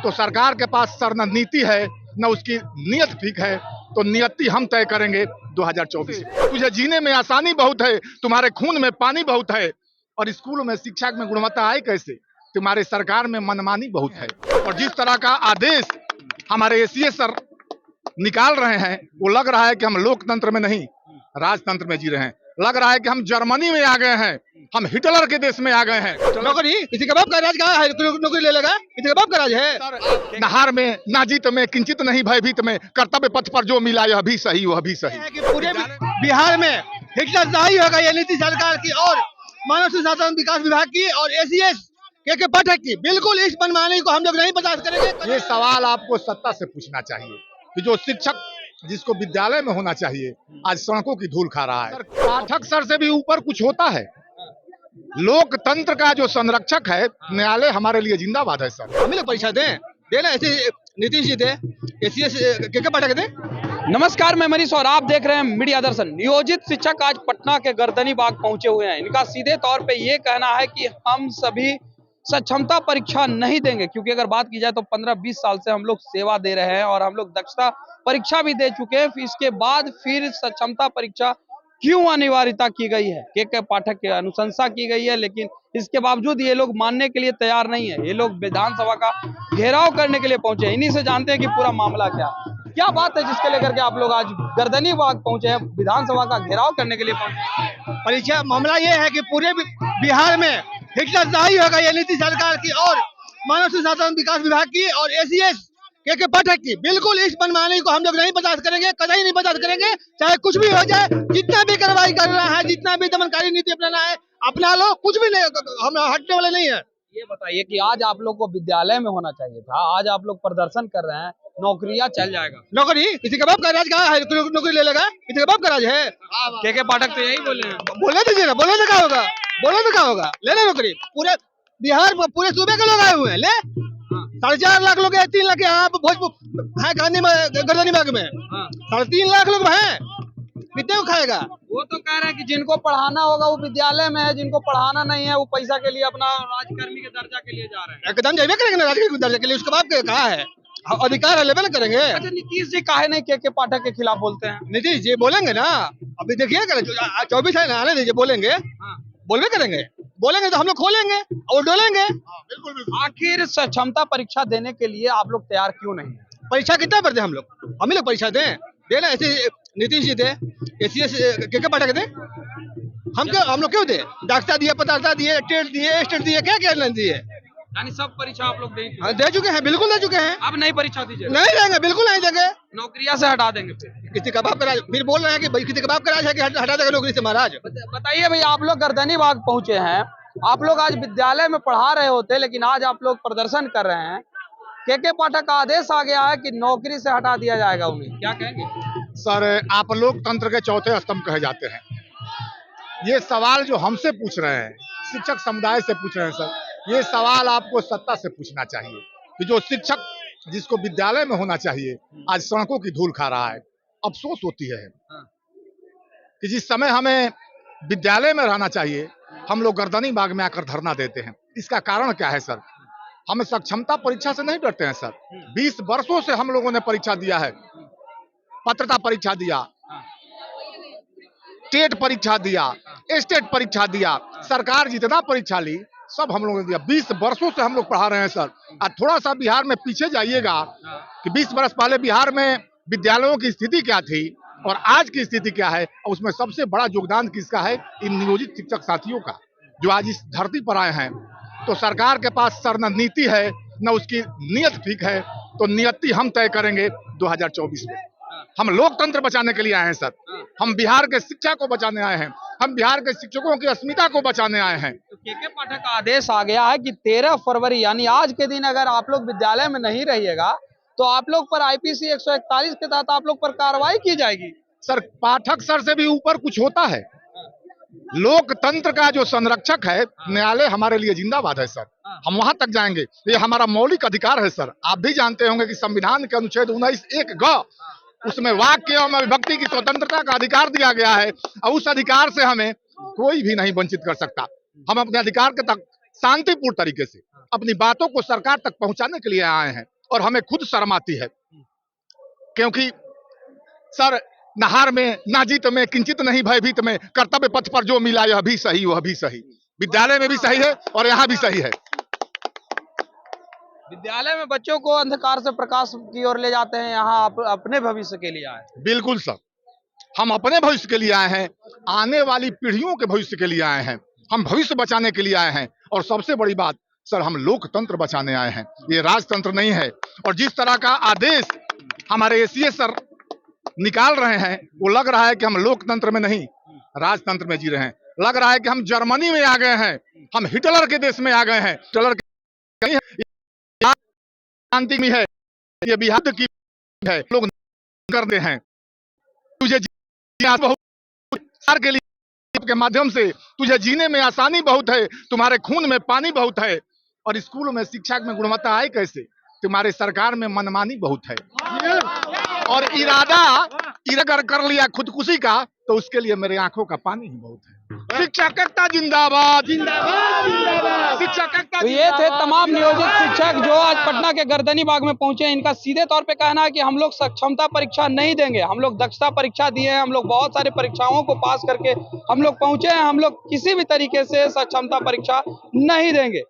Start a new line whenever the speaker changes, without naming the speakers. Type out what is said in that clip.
तो सरकार के पास सर न नीति है न उसकी नियत ठीक है, तो नियति हम तय करेंगे 2024 में। तुझे जीने में आसानी बहुत है, तुम्हारे खून में पानी बहुत है, और स्कूलों में शिक्षा में गुणवत्ता आए कैसे? तुम्हारे सरकार में मनमानी बहुत है। और जिस तरह का आदेश हमारे एसीएस सर निकाल रहे हैं, वो लग रहा है कि हम लोकतंत्र में नहीं राजतंत्र में जी रहे हैं। लग रहा है कि हम जर्मनी में आ गए हैं, हम हिटलर के देश में आ गए हैं।
नौकरी किसी का बाप का राज कहाँ है? नौकरी ले लेगा, किसी का बाप का राज है।
नहार में नाजित में किंचित नहीं भयभीत में, कर्तव्य पथ पर जो मिला यह भी सही वह भी सही।
है कि पूरे बिहार में हिटलर शाही होगा ये नीति सरकार की और मानव संसाधन विकास विभाग की और एसीएस के पाठक की। बिल्कुल इस मनमानी को हम लोग नहीं बर्दाश्त करेंगे।
ये सवाल आपको सत्ता से पूछना चाहिए कि जो शिक्षक जिसको विद्यालय में होना चाहिए आज सड़कों की धूल खा रहा है। पाठक सर से भी ऊपर कुछ होता है। लोकतंत्र का जो संरक्षक है न्यायालय हमारे लिए जिंदाबाद है सर।
हम लोग परीक्षा दें ना, ऐसे नीतीश जी दे, एसीएस के पाठक दे।
नमस्कार, मैं मनीष और आप देख रहे हैं मीडिया दर्शन। नियोजित शिक्षक आज पटना के गर्दनी बाग पहुंचे हुए हैं। इनका सीधे तौर पे ये कहना है कि हम सभी सक्षमता परीक्षा नहीं देंगे, क्योंकि अगर बात की जाए तो 15-20 साल से हम लोग सेवा दे रहे हैं और हम लोग दक्षता परीक्षा भी दे चुके हैं। फिर इसके बाद फिर सक्षमता परीक्षा क्यों अनिवार्यता की गई है? के पाठक की अनुशंसा की गई है, लेकिन इसके बावजूद ये लोग मानने के लिए तैयार नहीं है। ये लोग विधानसभा का घेराव करने के लिए पहुंचे हैं। इन्हीं से जानते हैं कि पूरा मामला क्या बात है जिसके लेकर के आप लोग आज गर्दनी बाग पहुंचे हैं, विधानसभा का घेराव करने के लिए पहुंचे।
परीक्षा मामला ये है कि पूरे बिहार में हिटलर शाही होगा ये नीति सरकार की और मानव संसाधन विकास विभाग की और एसीएस के पाठक की। बिल्कुल इस मनमानी को हम लोग नहीं बर्दाश्त करेंगे, कतई नहीं बर्दाश्त करेंगे। चाहे कुछ भी हो जाए, जितना भी कार्रवाई करना है, जितना भी दमनकारी नीति अपनाना है अपना लो, कुछ भी नहीं, हम हटने वाले नहीं है।
ये बताइए कि आज आप लोग को विद्यालय में होना चाहिए था, आज आप लोग प्रदर्शन कर रहे हैं, नौकरियां चल जाएगा।
नौकरी किसी का बाप का राज कहाँ है? नौकरी ले लेगा, किसी का बाप का राज है।
के पाठक तो यही बोले हैं।
बोले दीजिए ना, बोले तो क्या होगा, बोले तो क्या होगा। ले ले नौकरी, पूरे बिहार में पूरे सूबे के लोग आए हुए हैं। ले 4.5 लाख लोग हैं, 3 लाख यहाँ भोजपुर है गांधी गर्दनी बाग में। 3.5 लाख लोग हैं, कितने को खाएगा?
वो तो कह रहे हैं कि जिनको पढ़ाना होगा वो विद्यालय में है, जिनको पढ़ाना नहीं है वो पैसा के लिए अपना राजकर्मी के दर्जा के लिए जा रहे हैं।
एकदम जाइए करेंगे ना राजकीय दर्जा के लिए, उसके बाप कहा है अधिकार है, लेवल करेंगे।
अच्छा, नीतीश जी काहे नहीं के पाठक के खिलाफ बोलते हैं?
नीतीश जी बोलेंगे ना, अभी देखिए 24 है ना, आने दीजिए, बोलेंगे, बोलवे करेंगे, बोलेंगे तो हम लोग खोलेंगे और डोलेंगे।
बिल्कुल। आखिर सक्षमता परीक्षा देने के लिए आप लोग तैयार क्यों नहीं है?
परीक्षा कितना पर दे हम लोग परीक्षा दें ना, ऐसे नीतीश जी दे, एसीएस के पाठक दे। हम लोग क्यों दे? दाखता दिए, पतार्ता दिए, टेट दिए, स्टेट दिए, क्या नहीं दिए?
यानी सब परीक्षा आप लोग
दे चुके हैं, बिल्कुल दे चुके हैं।
अब नई परीक्षा दीजिए?
नहीं देंगे, बिल्कुल नहीं देंगे।
नौकरियां से हटा देंगे? फिर
किसी का बाप का राज, फिर बोल रहे हैं कि भाई किसी का बाप का राज है कि हटा देगा नौकरी से महाराज।
बताइए भाई, आप लोग गर्दनी बाग पहुंचे हैं, आप लोग आज विद्यालय में पढ़ा रहे होते, लेकिन आज आप लोग प्रदर्शन कर रहे हैं। के पाठक का आदेश आ गया है कि नौकरी से हटा दिया जाएगा उन्हें, क्या कहेंगे?
सर, आप लोकतंत्र के चौथे स्तंभ कहे जाते हैं। ये सवाल जो हमसे पूछ रहे हैं, शिक्षक समुदाय से पूछ रहे हैं सर, ये सवाल आपको सत्ता से पूछना चाहिए कि जो शिक्षक जिसको विद्यालय में होना चाहिए आज सड़कों की धूल खा रहा है। अफसोस होती है कि जिस समय हमें विद्यालय में रहना चाहिए हम लोग गर्दनी बाग में आकर धरना देते हैं। इसका कारण क्या है सर? हम सक्षमता परीक्षा से नहीं डरते हैं सर। 20 वर्षों से हम लोगों ने परीक्षा दिया है, पात्रता परीक्षा दिया, टेट परीक्षा दिया, स्टेट परीक्षा दिया, सरकार जितना परीक्षा ली सब हम लोगों ने दिया। 20 वर्षों से हम लोग पढ़ा रहे हैं सर। आज थोड़ा सा बिहार में पीछे जाइएगा कि 20 वर्ष पहले बिहार में विद्यालयों की स्थिति क्या थी और आज की स्थिति क्या है, और उसमें सबसे बड़ा योगदान किसका है? इन नियोजित शिक्षक साथियों का, जो आज इस धरती पर आए हैं। तो सरकार के पास सर न नीति है न उसकी नियत ठीक है, तो नियति हम तय करेंगे 2024 में। हम लोकतंत्र बचाने के लिए आए हैं सर, हम बिहार के शिक्षा को बचाने आए हैं, हम बिहार के शिक्षकों की अस्मिता को बचाने आए हैं।
तो के पाठक का आदेश आ गया है कि 13 फरवरी यानी आज के दिन अगर आप लोग विद्यालय में नहीं रहिएगा तो आप लोग पर आईपीसी 141 के तहत आप लोग पर कार्रवाई की जाएगी।
सर, पाठक सर से भी ऊपर कुछ होता है। लोकतंत्र का जो संरक्षक है न्यायालय हमारे लिए जिंदाबाद है सर। हम वहां तक जाएंगे, ये हमारा मौलिक अधिकार है सर। आप भी जानते होंगे कि संविधान के अनुच्छेद 19(1)(ग) उसमें वाक्य एवं विभक्ति की स्वतंत्रता का अधिकार दिया गया है और उस अधिकार से हमें कोई भी नहीं वंचित कर सकता। हम अपने अधिकार के तक शांतिपूर्ण तरीके से अपनी बातों को सरकार तक पहुंचाने के लिए आए हैं। और हमें खुद शर्म आती है, क्योंकि सर, नहार में ना जीत में किंचित नहीं भयभीत में, कर्तव्य पथ पर जो मिला यह भी सही वह भी सही। विद्यालय में भी सही है और यहाँ भी सही है।
विद्यालय में बच्चों को अंधकार से प्रकाश की ओर ले जाते हैं, यहाँ आप अपने भविष्य के लिए आए हैं।
बिल्कुल सर, हम अपने भविष्य के लिए आए हैं, आने वाली पीढ़ियों के भविष्य के लिए आए हैं, हम भविष्य बचाने के लिए आए हैं। और सबसे बड़ी बात सर, हम लोकतंत्र बचाने आए हैं, ये राजतंत्र नहीं है। और जिस तरह का आदेश हमारे एसीएस सर निकाल रहे हैं, वो लग रहा है कि हम लोकतंत्र में नहीं राजतंत्र में जी रहे हैं। लग रहा है कि हम जर्मनी में आ गए हैं, हम हिटलर के देश में आ गए हैं। हिटलर के शांति में है, ये बिहार की है, लोग करते हैं। तुझे के लिए के माध्यम से तुझे जीने में आसानी बहुत है, तुम्हारे खून में पानी बहुत है। और स्कूल में शिक्षा में गुणवत्ता आए कैसे? तुम्हारे सरकार में मनमानी बहुत है। और इरादा कर लिया खुदकुशी का, तो उसके लिए मेरे आंखों का पानी ही बहुत है। शिक्षक एकता जिंदाबाद, जिंदाबाद, जिंदाबाद। शिक्षक एकता।
तो ये थे तमाम नियोजित शिक्षक जो आज पटना के गर्दनी बाग में पहुंचे हैं। इनका सीधे तौर पे कहना है कि हम लोग सक्षमता परीक्षा नहीं देंगे, हम लोग दक्षता परीक्षा दिए हैं, हम लोग बहुत सारी परीक्षाओं को पास करके हम लोग पहुंचे हैं, हम लोग किसी भी तरीके से सक्षमता परीक्षा नहीं देंगे।